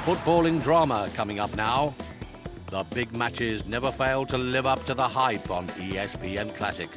Footballing drama coming up now. The big matches never fail to live up to the hype on ESPN Classic.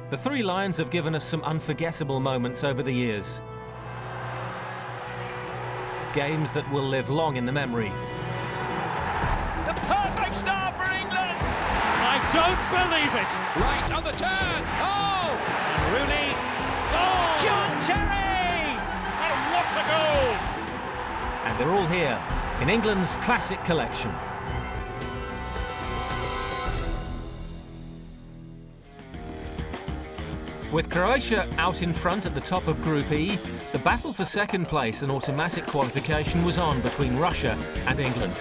The Three Lions have given us some unforgettable moments over the years. Games that will live long in the memory. The perfect start for England! I don't believe it! Right on the turn! Oh! And Rooney. Oh! John Terry! And what a goal! And they're all here in England's classic collection. With Croatia out in front at the top of Group E, the battle for second place and automatic qualification was on between Russia and England.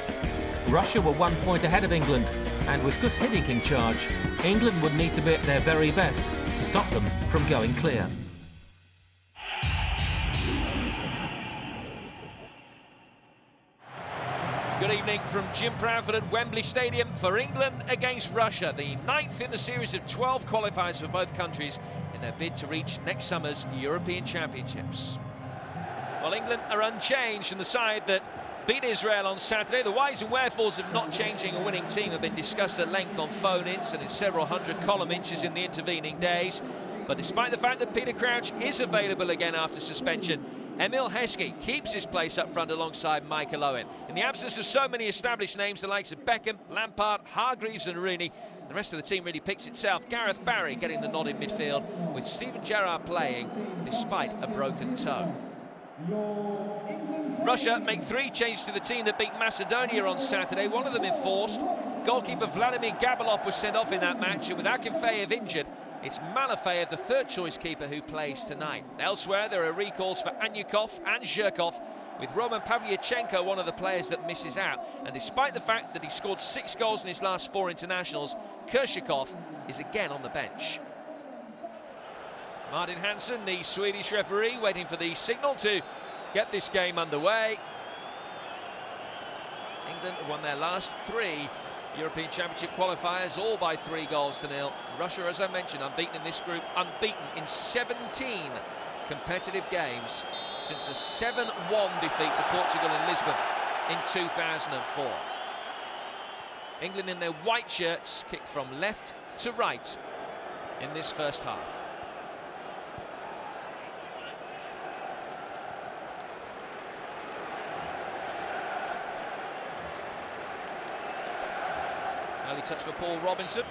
Russia were 1 point ahead of England, and with Gus Hiddink in charge, England would need to be at their very best to stop them from going clear. Good evening from Jim Bradford at Wembley Stadium for England against Russia, the 9th in the series of 12 qualifiers for both countries in their bid to reach next summer's European Championships. Well, England are unchanged from the side that beat Israel on Saturday. The whys and wherefores of not changing a winning team have been discussed at length on phone-ins and in several hundred column inches in the intervening days. But despite the fact that Peter Crouch is available again after suspension, Emil Heskey keeps his place up front alongside Michael Owen. In the absence of so many established names, the likes of Beckham, Lampard, Hargreaves and Rooney, the rest of the team really picks itself. Gareth Barry getting the nod in midfield, with Steven Gerrard playing despite a broken toe. Russia make 3 changes to the team that beat Macedonia on Saturday, one of them enforced. Goalkeeper Vladimir Gabalov was sent off in that match, and with Akinfeev injured, it's Malafeev, the third choice keeper, who plays tonight. Elsewhere, there are recalls for Anyukov and Zhirkov, with Roman Pavlyuchenko one of the players that misses out. And despite the fact that he scored 6 goals in his last 4 internationals, Kershikov is again on the bench. Martin Hansen, the Swedish referee, waiting for the signal to get this game underway. England have won their last 3 European Championship qualifiers, all by 3-0. Russia, as I mentioned, unbeaten in this group, unbeaten in 17 competitive games since a 7-1 defeat to Portugal in Lisbon in 2004. England in their white shirts kick from left to right in this first half. Early touch for Paul Robinson.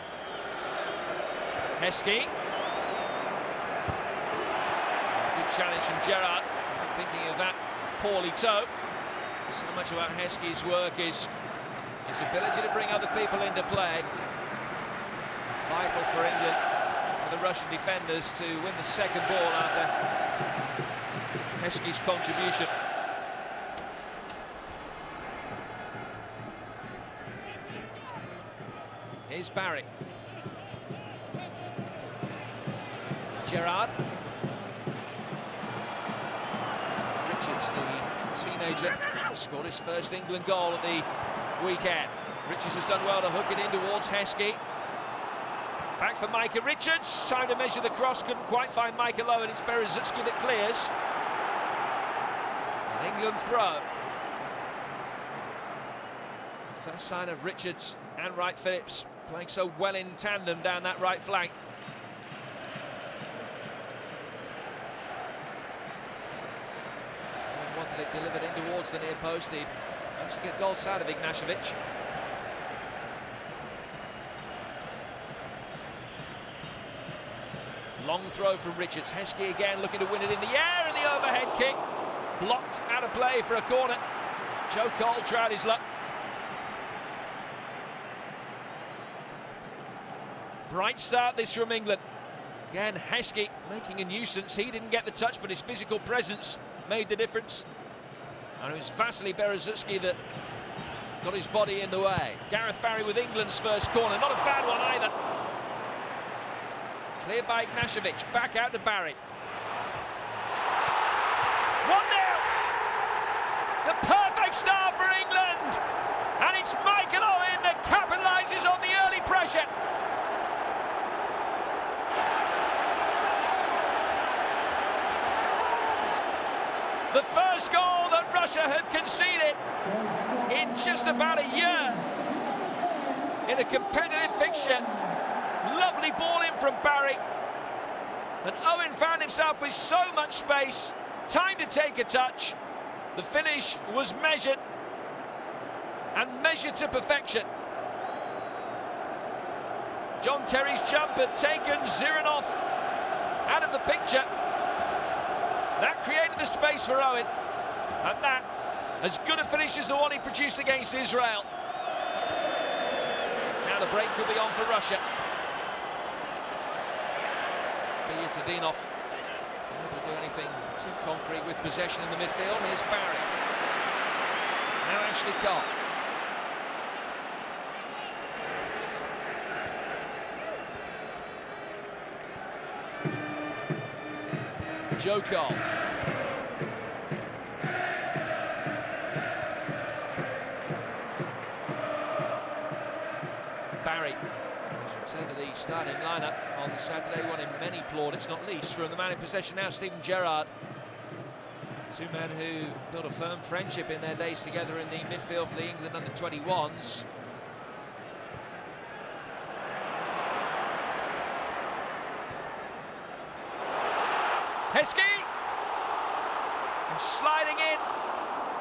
Heskey. Good challenge from Gerrard. Thinking of that poorly toe. So much about Heskey's work is his ability to bring other people into play. Vital for England, for the Russian defenders, to win the second ball after Heskey's contribution. Here's Barry. Gerrard. Richards, the teenager, scored his first England goal at the weekend. Richards has done well to hook it in towards Heskey. Back for Micah Richards. Time to measure the cross. Couldn't quite find Michael Owen. It's Berezutsky that clears. An England throw. First sign of Richards and Wright Phillips playing so well in tandem down that right flank. Wanted it delivered in towards the near post. He managed to get goals out of Ignashevich. Long throw from Richards. Heskey again looking to win it in the air, and the overhead kick blocked out of play for a corner. Joe Cole tried his luck. Bright start this from England. Again, Heskey making a nuisance. He didn't get the touch, but his physical presence made the difference. And it was Vasily Berezutski that got his body in the way. Gareth Barry with England's first corner. Not a bad one either. Cleared by Ignashevich. Back out to Barry. 1-0. The perfect start for England. And it's Michael Owen that capitalises on the early pressure. The first goal that Russia have conceded in just about a year in a competitive fixture. Lovely ball in from Barry. And Owen found himself with so much space, time to take a touch. The finish was measured, and measured to perfection. John Terry's jump had taken Ziranov out of the picture. That created the space for Owen, and that, as good a finish as the one he produced against Israel. Now the break could be on for Russia. Bilyatadinov unable to do anything too concrete with possession in the midfield. Here's Barry. Now Ashley Cole. Joe Cole. Barry returned to the starting lineup on the Saturday, won him many plaudits, not least from the man in possession now, Steven Gerrard. Two men who built a firm friendship in their days together in the midfield for the England under-21s. Heskey! And sliding in.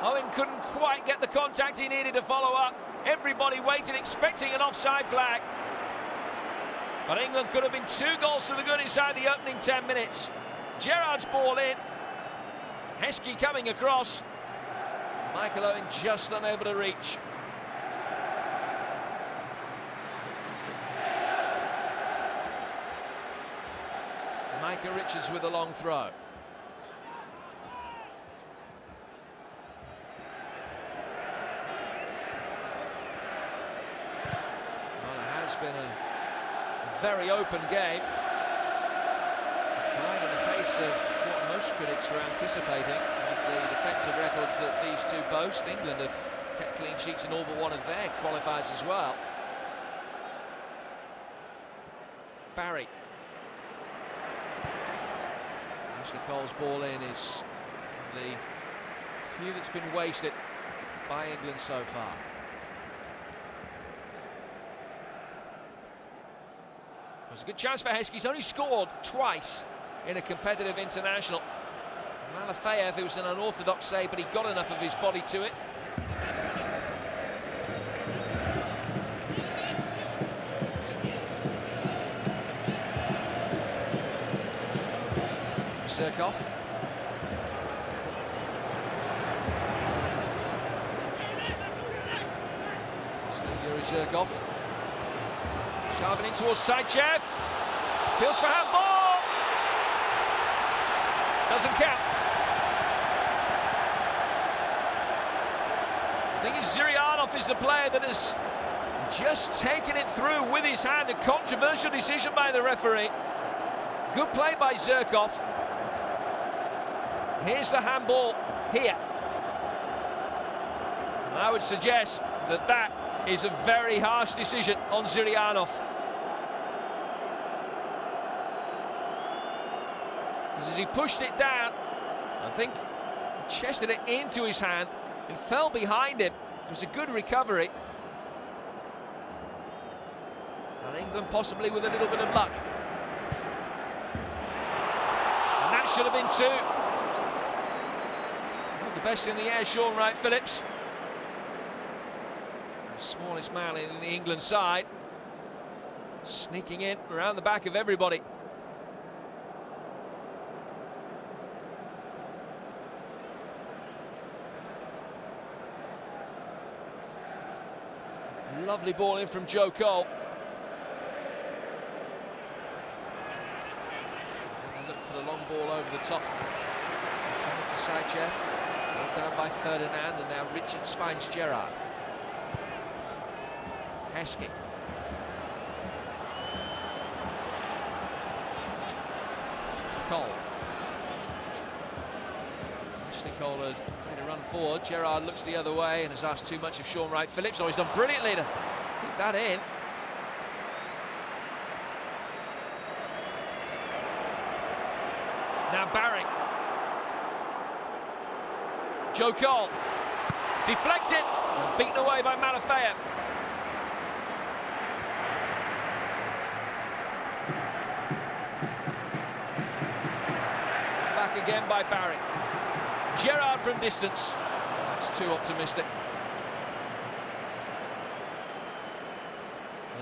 Owen couldn't quite get the contact he needed to follow up. Everybody waited, expecting an offside flag. But England could have been 2 goals to the good inside the opening 10 minutes. Gerrard's ball in. Heskey coming across. Michael Owen just unable to reach. Micah Richards with a long throw. Well, it has been a very open game. Flying in the face of what most critics were anticipating with the defensive records that these two boast. England have kept clean sheets in all but one of their qualifiers as well. Barry. Ashley Cole's ball in is the few that's been wasted by England so far. It was a good chance for Heskey. He's only scored twice in a competitive international. Malafeyev, it was an unorthodox save, but he got enough of his body to it. Zirkov. Still Yuri Zirkov. Sharping in towards Saitchev. Appeals for handball. Doesn't count. I think it's Zurianov is the player that has just taken it through with his hand. A controversial decision by the referee. Good play by Zirkov. Here's the handball here. And I would suggest that that is a very harsh decision on Zurianov. Because as he pushed it down, I think he chested it into his hand and fell behind him. It was a good recovery. And England possibly with a little bit of luck. And that should have been 2. Best in the air, Sean Wright Phillips. The smallest man in the England side. Sneaking in around the back of everybody. Lovely ball in from Joe Cole. And look for the long ball over the top. Intended for Sachev. Brought down by Ferdinand, and now Richards finds Gerrard. Heskey. Cole. Cole had made a run forward. Gerrard looks the other way and has asked too much of Sean Wright-Phillips. Oh, he's done brilliantly to keep that in. Now Barry. Joe Cole. Deflected and beaten away by Malafeyev. Back again by Barry. Gerrard from distance. That's too optimistic.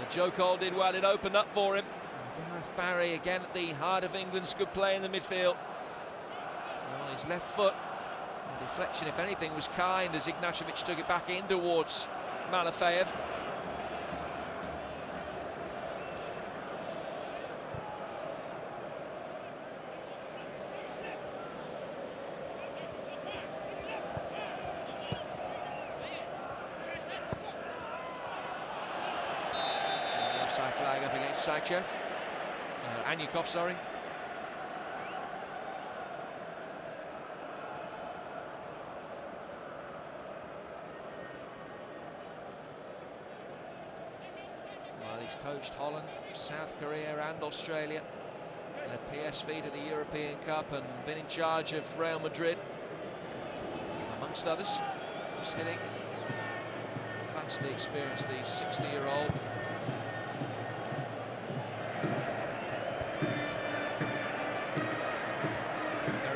Joe Cole did well, it opened up for him. Gareth Barry again at the heart of England's good play in the midfield. And on his left foot, the deflection, if anything, was kind as Ignashevich took it back in towards Malafeyev. Offside flag up against Sachev. Anyukov, sorry. Well, he's coached Holland, South Korea and Australia. Led PSV to the European Cup and been in charge of Real Madrid, amongst others. He's hitting. Vastly experienced, the 60-year-old.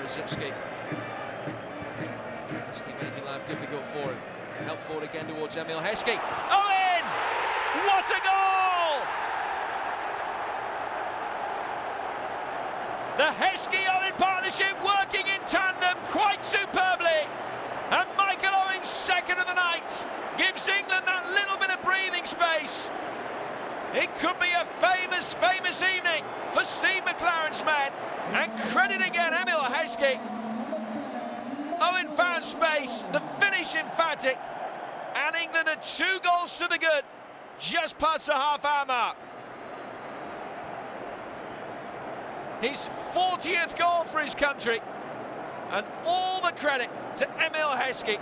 Zipski making life difficult for him. Help forward again towards Emil Heskey. Owen! What a goal! The Heskey-Owen partnership working in tandem quite superbly. And Michael Owen's second of the night gives England that little bit of breathing space. It could be a famous, famous evening for Steve McLaren's men. And credit again, Emil Heskey. Owen found space, the finish emphatic. And England are 2 goals to the good, just past the half-hour mark. His 40th goal for his country. And all the credit to Emil Heskey.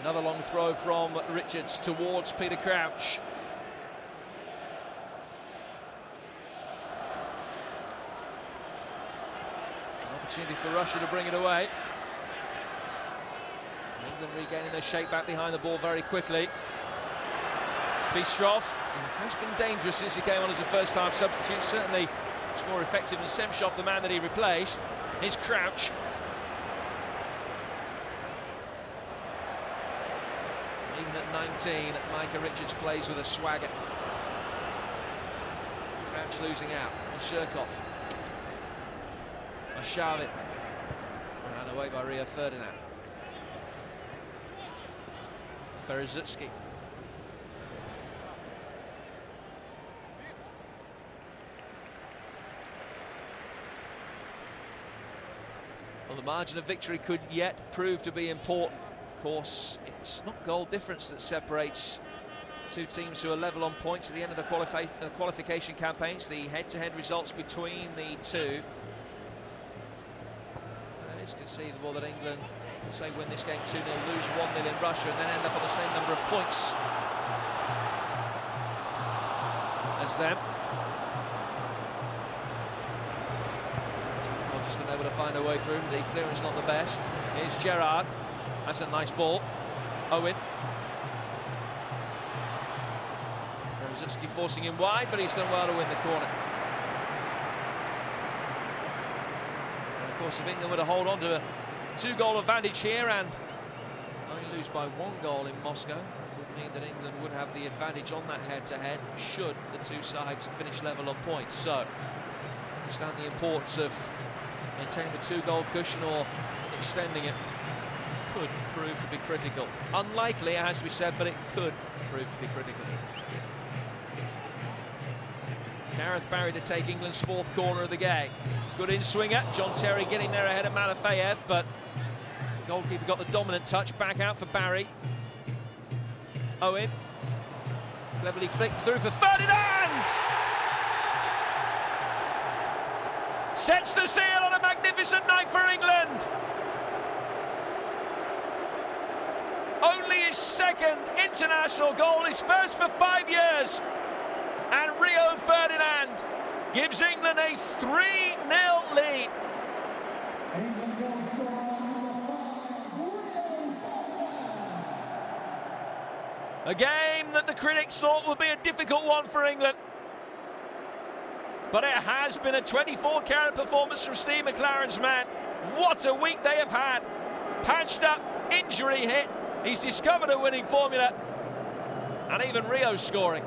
Another long throw from Richards towards Peter Crouch. An opportunity for Russia to bring it away. England regaining their shape back behind the ball very quickly. Bystrov has been dangerous since he came on as a first-time substitute. Certainly much more effective than Semchov, the man that he replaced. Here's Crouch. Even at 19, Micah Richards plays with a swagger. Crouch losing out. Shirkov. Mashavit. Ran away by Rio Ferdinand. Berezutski. Well, the margin of victory could yet prove to be important. Of course, it's not goal difference that separates 2 teams who are level on points at the end of the qualification campaigns. The head-to-head results between the two. And it's conceivable that England can say win this game 2-0, lose 1-0 in Russia, and then end up on the same number of points as them. Just unable to find a way through. The clearance not the best. Here's Gerrard. That's a nice ball. Owen. Berezutski forcing him wide, but he's done well to win the corner. And of course, if England were to hold on to a 2-goal advantage here and only lose by 1 goal in Moscow, it would mean that England would have the advantage on that head-to-head should the two sides finish level on points. So, understand the importance of maintaining the two-goal cushion or extending it. Could prove to be critical. Unlikely, as we said, but it could prove to be critical. Gareth Barry to take England's fourth corner of the game. Good in-swinger. John Terry getting there ahead of Malafeyev, but goalkeeper got the dominant touch. Back out for Barry. Owen. Cleverly flicked through for Ferdinand! Sets the seal on a magnificent night for England. Only his second international goal, his first for 5 years. And Rio Ferdinand gives England a 3-0 lead. A game that the critics thought would be a difficult one for England. But it has been a 24-carat performance from Steve McLaren's man. What a week they have had. Patched up, injury hit. He's discovered a winning formula. And even Rio's scoring.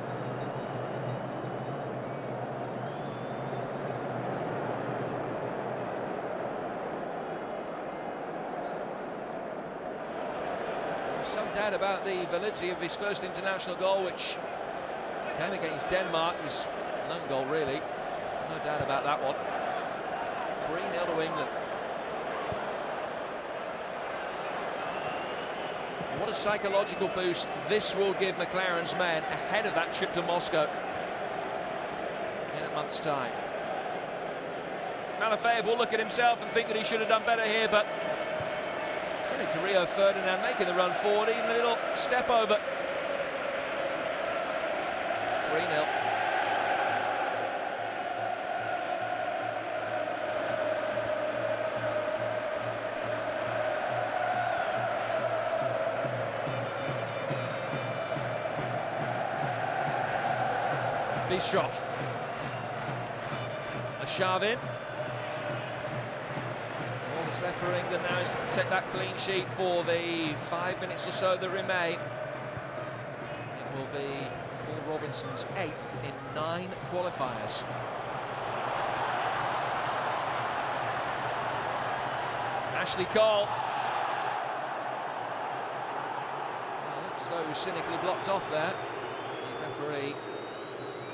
Some doubt about the validity of his first international goal, which came against Denmark. It was an own goal, really. No doubt about that one. 3-0 to England. What a psychological boost this will give McLaren's men ahead of that trip to Moscow in a month's time. Malafeyev will look at himself and think that he should have done better here, but credit to Rio Ferdinand making the run forward, even a little step over. 3-0. Bischoff. Shavin. All that's left for England now is to protect that clean sheet for the 5 minutes or so that remain. It will be Paul Robinson's 8th in 9 qualifiers. Ashley Cole. Well, looks as though he was cynically blocked off there. The referee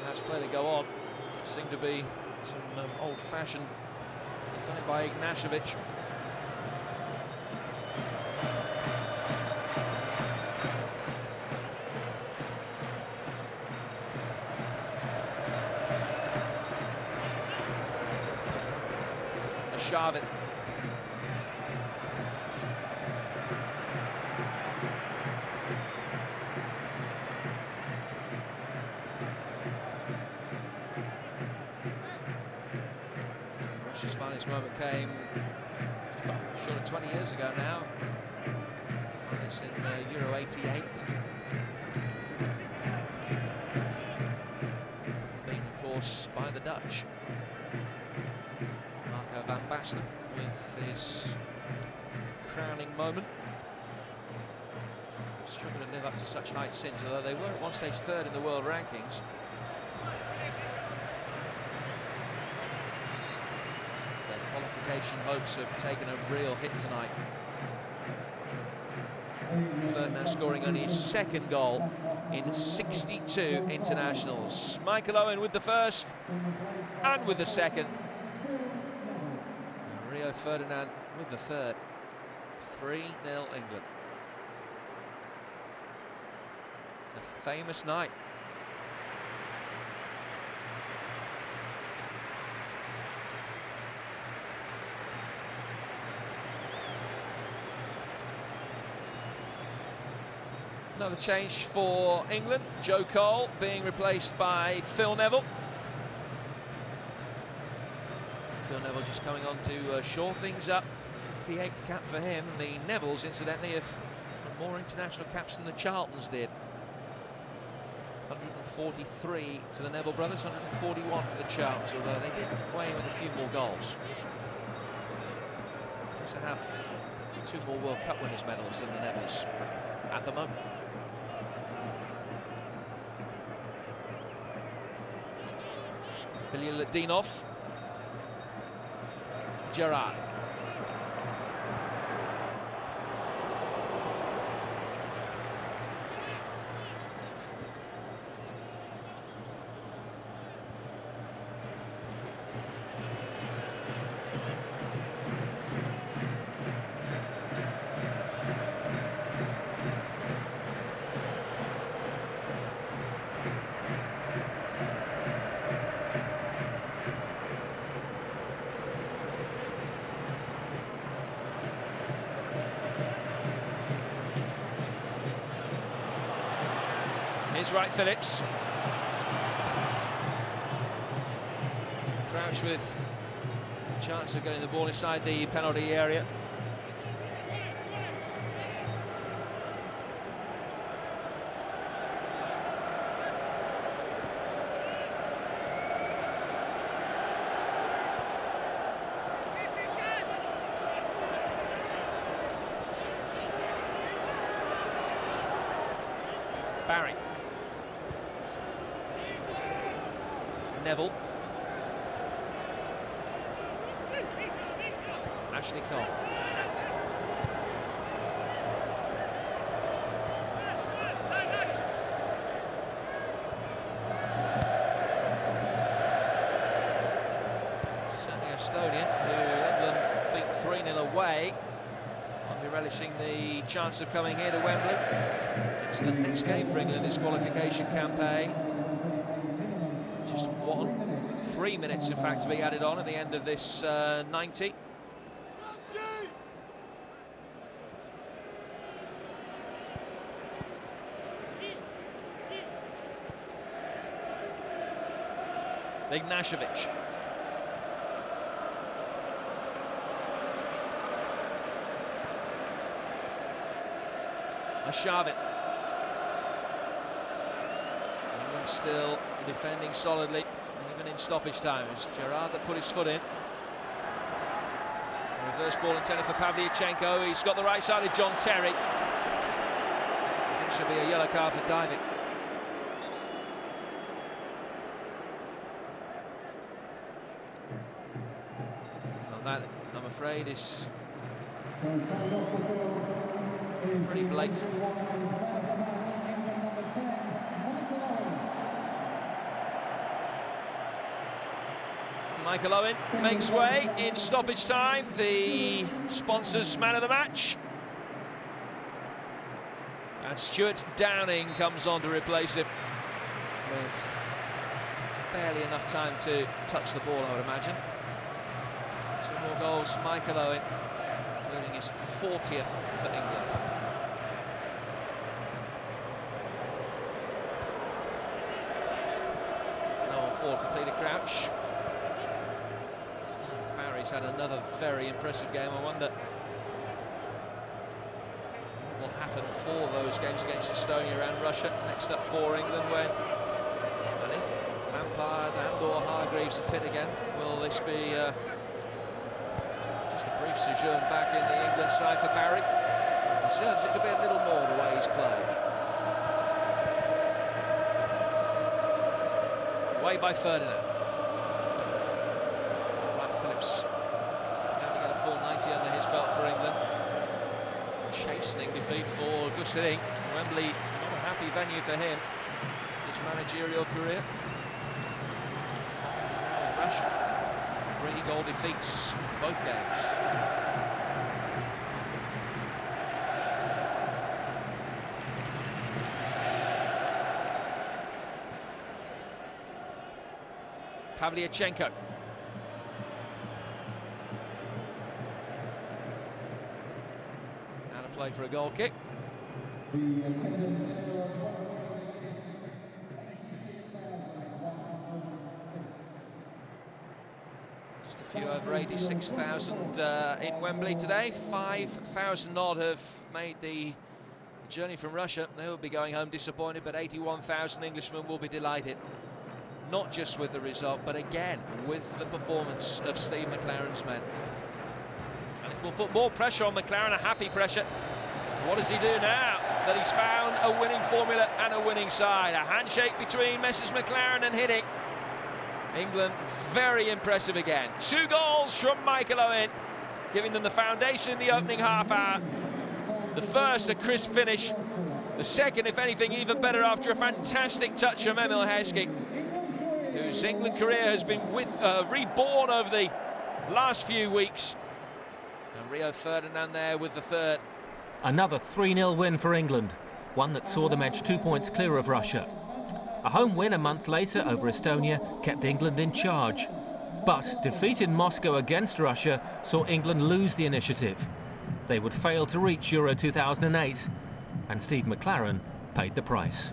has play to go on. It seemed to be some old-fashioned defended by Ignashevich. Shavin. Russia's finest moment came short of 20 years ago now. Finest in Euro 88. Being, of course, by the Dutch. Marco van Basten with his crowning moment. Struggled to live up to such heights since, although they were at one stage 3rd in the world rankings. Their qualification hopes have taken a real hit tonight. Ferdinand scoring only his 2nd goal in 62 internationals. Michael Owen with the 1st and with the 2nd. Rio Ferdinand with the 3rd. 3-0 England. A famous night. Another change for England. Joe Cole being replaced by Phil Neville. Phil Neville just coming on to shore things up. 58th cap for him. The Nevilles, incidentally, have more international caps than the Charltons did. 143 to the Neville brothers, 141 for the Charltons, although they did weigh in with a few more goals. They also have 2 more World Cup winners' medals than the Nevilles at the moment. Bilyadinov. Gerrard. Here's Wright Phillips. Crouch with a chance of getting the ball inside the penalty area. Barry. Neville. Ashley Cole. Certainly Estonia, who England beat 3-0 away. I'll be relishing the chance of coming here to Wembley. It's the next game for England, this qualification campaign. Just 3 minutes, in fact, to be added on at the end of this 90. Ignashevich. Arshavin. England still defending solidly, even in stoppage time. It's Gerrard that put his foot in. Reverse ball intended for Pavlyuchenko. He's got the right side of John Terry. It should be a yellow card for diving. Well, that, I'm afraid, is pretty blatant. Michael Owen makes way in stoppage time, the sponsors' man of the match. And Stuart Downing comes on to replace him with barely enough time to touch the ball, I would imagine. 2 more goals for Michael Owen, including his 40th for England. No on 4 for Peter Crouch. Barry's had another very impressive game. I wonder what will happen for those games against Estonia and Russia. Next up for England, when and if Lampard and/or Hargreaves are fit again, will this be just a brief sojourn back in the England side for Barry? He deserves it to be a little more the way he's played. Away by Ferdinand. Wright Phillips going to get a full 90 under his belt for England. Chastening defeat for Gus Hiddink. Wembley, not a happy venue for him. His managerial career. Russia, 3-goal defeats in both games. Pavlyuchenko. Now to play for a goal kick. Just a few over 86,000 in Wembley today. 5,000 odd have made the journey from Russia. They will be going home disappointed, but 81,000 Englishmen will be delighted. Not just with the result, but again with the performance of Steve McLaren's men. And it will put more pressure on McLaren, a happy pressure. What does he do now that he's found a winning formula and a winning side? A handshake between Messrs McLaren and Hiddink. England very impressive again. 2 goals from Michael Owen, giving them the foundation in the opening half hour. The first, a crisp finish. The second, if anything, even better after a fantastic touch from Emil Heskey, whose England career has been reborn over the last few weeks. And Rio Ferdinand there with the third. Another 3-0 win for England, one that saw them edge 2 points clear of Russia. A home win a month later over Estonia kept England in charge. But defeat in Moscow against Russia saw England lose the initiative. They would fail to reach Euro 2008, and Steve McClaren paid the price.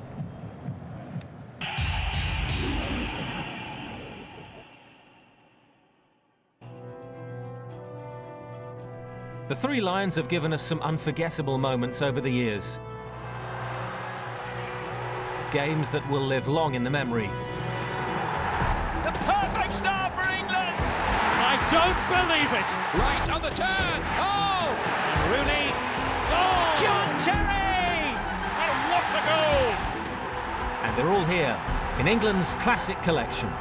The Three Lions have given us some unforgettable moments over the years. Games that will live long in the memory. The perfect start for England! I don't believe it! Right on the turn! Oh! Rooney, goal! John Terry! And what a goal! And they're all here in England's classic collection.